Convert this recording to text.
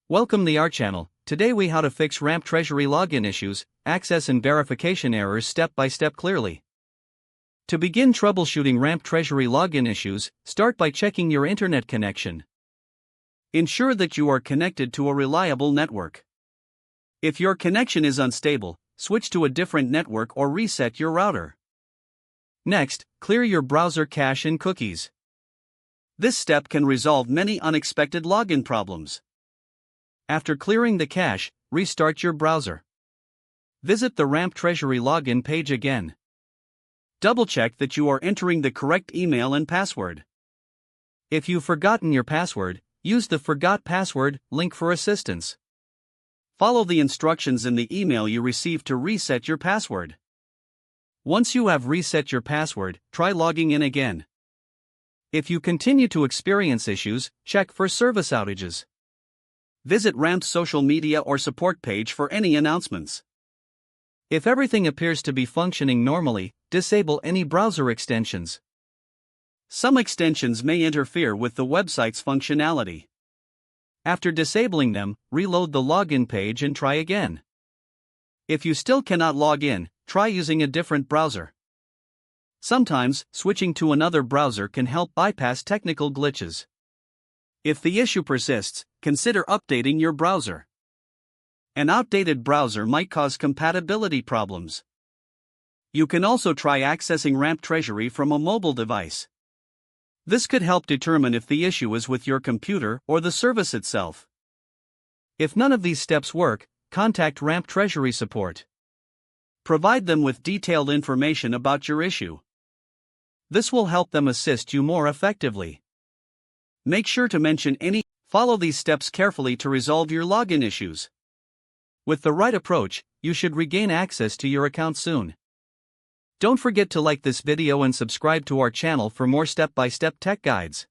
Welcome to our channel. Today we how to fix Ramp Treasury login issues, access and verification errors step by step clearly. To begin troubleshooting Ramp Treasury login issues, start by checking your internet connection. Ensure that you are connected to a reliable network. If your connection is unstable, switch to a different network or reset your router. Next, clear your browser cache and cookies. This step can resolve many unexpected login problems. After clearing the cache, restart your browser. Visit the Ramp Treasury login page again. Double-check that you are entering the correct email and password. If you've forgotten your password, use the Forgot Password link for assistance. Follow the instructions in the email you received to reset your password. Once you have reset your password, try logging in again. If you continue to experience issues, check for service outages. Visit Ramp's social media or support page for any announcements. If everything appears to be functioning normally, disable any browser extensions. Some extensions may interfere with the website's functionality. After disabling them, reload the login page and try again. If you still cannot log in, try using a different browser. Sometimes, switching to another browser can help bypass technical glitches. If the issue persists, consider updating your browser. An outdated browser might cause compatibility problems. You can also try accessing Ramp Treasury from a mobile device. This could help determine if the issue is with your computer or the service itself. If none of these steps work, contact Ramp Treasury support. Provide them with detailed information about your issue. This will help them assist you more effectively. Make sure to mention follow these steps carefully to resolve your login issues. With the right approach, you should regain access to your account soon. Don't forget to like this video and subscribe to our channel for more step-by-step tech guides.